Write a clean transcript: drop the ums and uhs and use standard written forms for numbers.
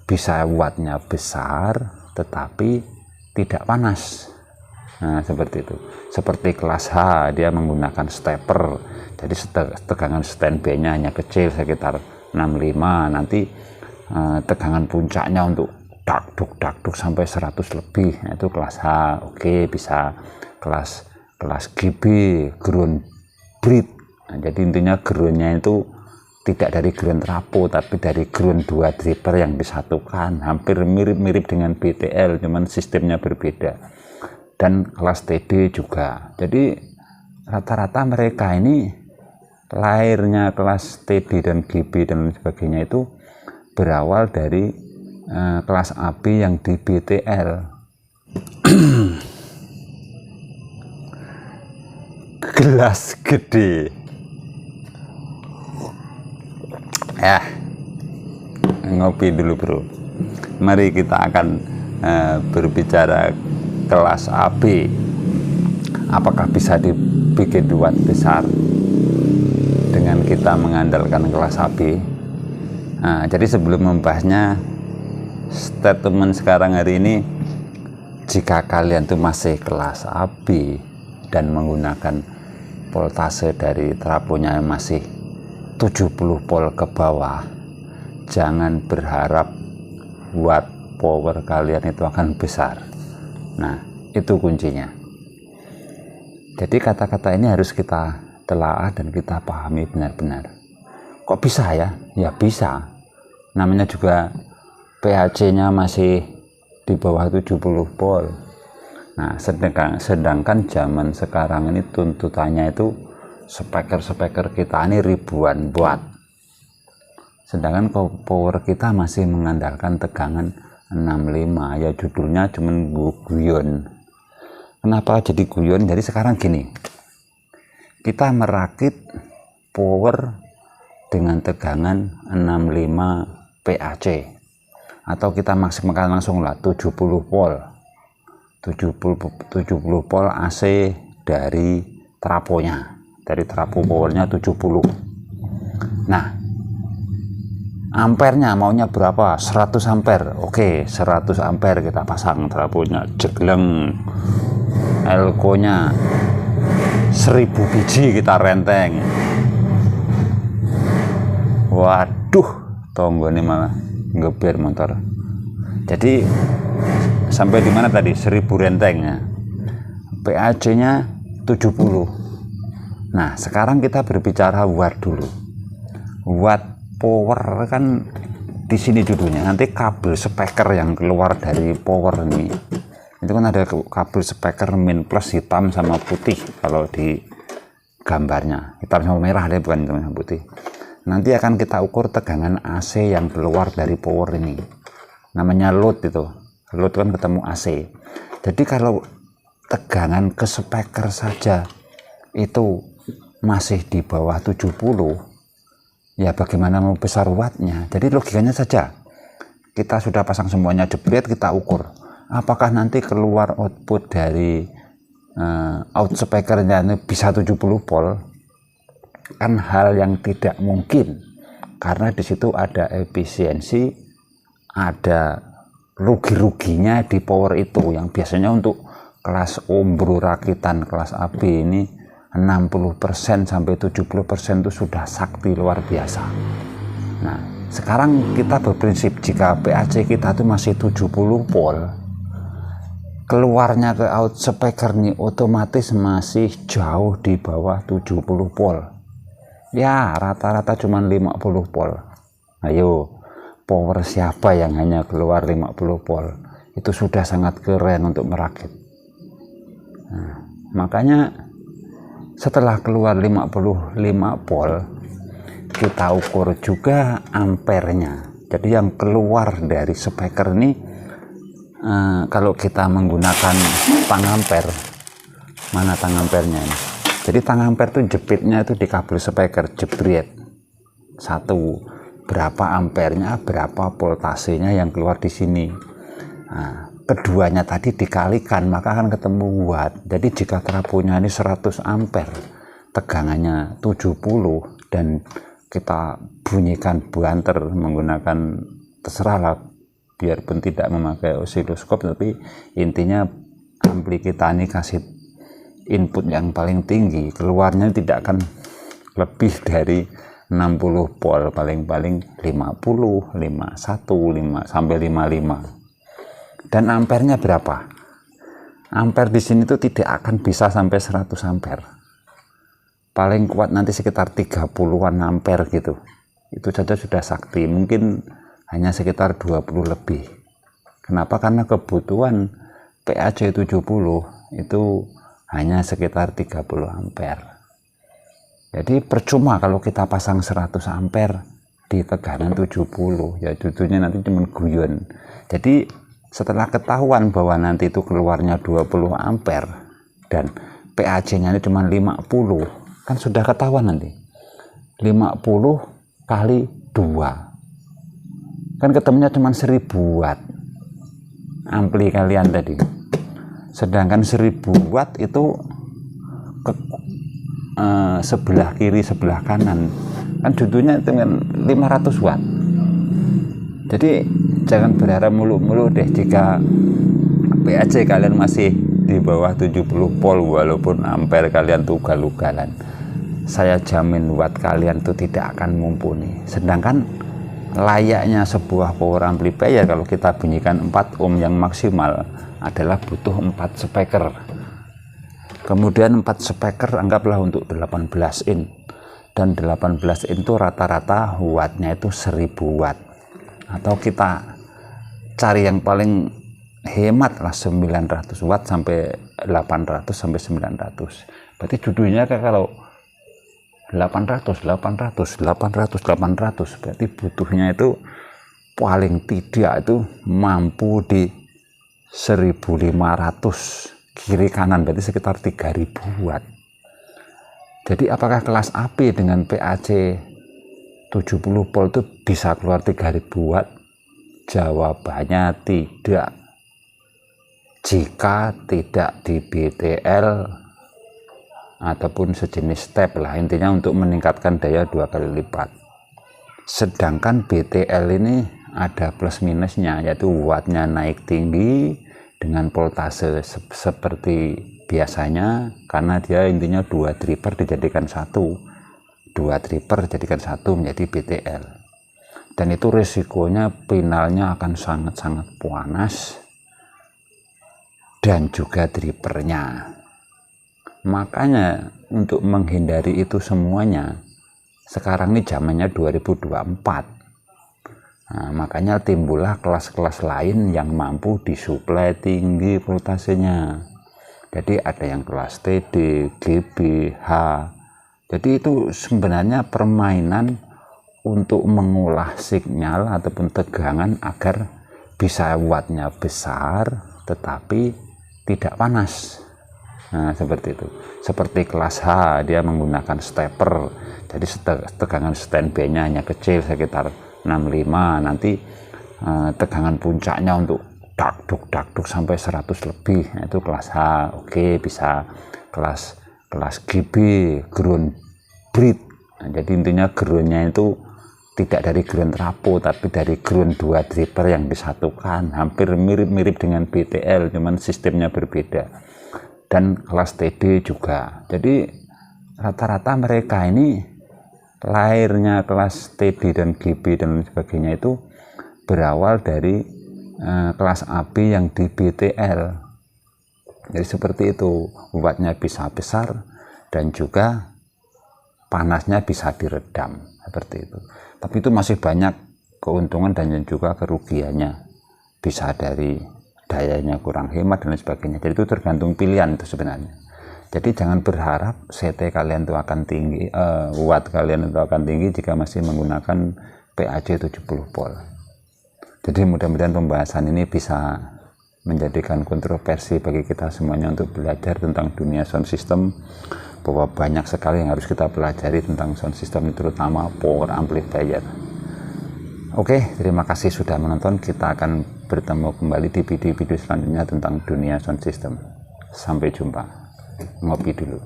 bisa wattnya besar tetapi tidak panas. Nah, seperti itu. Seperti kelas H, dia menggunakan stepper, jadi tegangan standby-nya hanya kecil sekitar 65. Nanti tegangan puncaknya untuk dakduk sampai 100 lebih. Nah, itu kelas H. Oke, bisa. Kelas GB, ground bridge. Nah, jadi intinya groundnya itu tidak dari ground trapo tapi dari ground 2 dripper yang disatukan, hampir mirip-mirip dengan BTL, cuman sistemnya berbeda. Dan kelas TD juga. Jadi rata-rata mereka ini lahirnya kelas TD dan GB dan sebagainya itu berawal dari kelas AB yang di BTL. Gelas gede. Ya, ngopi dulu bro. Mari kita akan berbicara kelas AB. Apakah bisa dibikin watt besar dengan kita mengandalkan kelas AB? Nah, jadi sebelum membahasnya, statement sekarang hari ini, jika kalian tuh masih kelas AB dan menggunakan voltase dari trafonya yang masih 70 volt ke bawah, jangan berharap watt power kalian itu akan besar. Nah, itu kuncinya. Jadi kata-kata ini harus kita telaah dan kita pahami benar-benar. Kok bisa ya? Ya bisa. Namanya juga PHC-nya masih di bawah 70 volt. Nah, sedangkan zaman sekarang ini tuntutannya itu speaker kita ini ribuan watt. Sedangkan power kita masih mengandalkan tegangan 65. Ya judulnya cuman guyon. Kenapa jadi guyon? Jadi sekarang gini, kita merakit power dengan tegangan 65 PAC, atau kita maksimalkan langsung lah 70 volt 70 volt AC dari trafonya, dari trapo powernya 70. Nah, ampernya maunya berapa? 100 ampere. Oke, 100 ampere kita pasang trafonya, jegleng. Elko nya 1000 biji kita renteng. Waduh, tonggo ini malah ngeber motor. Jadi sampai di mana tadi? 1000 rentengnya. PAC nya 70. Nah, sekarang kita berbicara watt dulu. Watt power kan di sini judulnya. Nanti kabel speaker yang keluar dari power ini, itu kan ada kabel speaker min plus hitam sama putih. Kalau di gambarnya hitam sama merah deh, bukan hitam sama putih. Nanti akan kita ukur tegangan AC yang keluar dari power ini, namanya load. Itu load kan ketemu AC. Jadi kalau tegangan ke speaker saja itu masih di bawah 70, ya bagaimana mau besar wattnya? Jadi logikanya saja, kita sudah pasang semuanya, jebret, kita ukur apakah nanti keluar output dari out speakernya ini bisa 70 volt. Kan hal yang tidak mungkin, karena di situ ada efisiensi, ada rugi-ruginya di power itu, yang biasanya untuk kelas ombro rakitan kelas AB ini 60% sampai 70% itu sudah sakti luar biasa. Nah, sekarang kita berprinsip jika PAC kita itu masih 70 volt, keluarnya ke out speaker ini otomatis masih jauh di bawah 70 volt. Ya, rata-rata cuma 50 volt. Ayo, power siapa yang hanya keluar 50 volt? Itu sudah sangat keren untuk merakit. Nah, makanya setelah keluar 55 volt, kita ukur juga ampernya. Jadi yang keluar dari speaker ini, kalau kita menggunakan tang ampere, mana tang ampernya ini? Jadi tang ampere itu jepitnya itu di kabel speaker, jebret satu, berapa ampernya, berapa voltasenya yang keluar di sini. Nah, keduanya tadi dikalikan, maka akan ketemu watt. Jadi jika trafonya ini 100 ampere, tegangannya 70, dan kita bunyikan buanter menggunakan terserahlah biarpun tidak memakai osiloskop, tapi intinya ampli kita ini kasih input yang paling tinggi, keluarnya tidak akan lebih dari 60 volt, paling-paling 50, 51, 5 sampai 55. Dan ampernya berapa? Ampere di sini tuh tidak akan bisa sampai 100 ampere. Paling kuat nanti sekitar 30-an ampere gitu. Itu saja sudah sakti, mungkin hanya sekitar 20 lebih. Kenapa? Karena kebutuhan PAC 70 itu hanya sekitar 30 ampere. Jadi percuma kalau kita pasang 100 ampere di tegangan 70, ya judulnya nanti cuma guyon. Jadi setelah ketahuan bahwa nanti itu keluarnya 20 ampere dan PAC nya ini cuma 50, kan sudah ketahuan nanti 50 kali 2 kan ketemunya cuma 1000 watt ampli kalian tadi, sedangkan 1000 watt itu sebelah kiri sebelah kanan kan judulnya dengan 500 watt. Jadi jangan berharap mulu-mulu deh jika PAC kalian masih di bawah 70 volt walaupun ampere kalian tuh ugal-ugalan. Saya jamin watt kalian tuh tidak akan mumpuni. Sedangkan layaknya sebuah power amplifier kalau kita bunyikan 4 ohm yang maksimal adalah butuh 4 speaker. Kemudian 4 speaker anggaplah untuk 18 in, dan 18 in itu rata-rata wattnya itu 1000 watt, atau kita cari yang paling hemat lah 900 watt sampai 800 sampai 900. Berarti judulnya kalau 800 berarti butuhnya itu paling tidak itu mampu di 1500 kiri kanan, berarti sekitar 3000 watt. Jadi apakah kelas AP dengan PAC 70 volt itu bisa keluar 3000 watt? Jawabannya tidak. Jika tidak di BTL ataupun sejenis step lah, intinya untuk meningkatkan daya 2 kali lipat. Sedangkan BTL ini ada plus minusnya, yaitu wattnya naik tinggi dengan voltase seperti biasanya, karena dia intinya 2 tripper dijadikan satu, 2 tripper dijadikan satu menjadi BTL, dan itu risikonya finalnya akan sangat-sangat panas dan juga trippernya. Makanya untuk menghindari itu semuanya, sekarang ini zamannya 2024. Nah, makanya timbullah kelas-kelas lain yang mampu disuplai tinggi voltasenya. Jadi ada yang kelas TD, GB, H. Jadi itu sebenarnya permainan untuk mengolah sinyal ataupun tegangan agar bisa wattnya besar tetapi tidak panas. Nah seperti itu. Seperti kelas H, dia menggunakan stepper, jadi tegangan standby nya hanya kecil sekitar 65, nanti tegangan puncaknya untuk dakduk sampai 100 lebih, nah, itu kelas H. Oke, bisa kelas GB, ground bridge. Nah, jadi intinya groundnya itu tidak dari ground trapo tapi dari ground 2 tripper yang disatukan, hampir mirip-mirip dengan BTL, cuman sistemnya berbeda. Dan kelas TD juga. Jadi rata-rata mereka ini lahirnya kelas TD dan GB dan sebagainya itu berawal dari kelas AB yang di BTL. Jadi seperti itu, wattnya bisa besar dan juga panasnya bisa diredam, seperti itu. Tapi itu masih banyak keuntungan dan juga kerugiannya, bisa dari dayanya kurang hemat dan lain sebagainya. Jadi itu tergantung pilihan itu sebenarnya. Jadi jangan berharap CT kalian itu akan tinggi, watt kalian itu akan tinggi jika masih menggunakan PAC 70 volt. Jadi mudah-mudahan pembahasan ini bisa menjadikan kontroversi bagi kita semuanya untuk belajar tentang dunia sound system, bahwa banyak sekali yang harus kita pelajari tentang sound system, terutama power amplifier. Oke, terima kasih sudah menonton. Kita akan bertemu kembali di video-video selanjutnya tentang dunia sound system. Sampai jumpa. Ngopi dulu.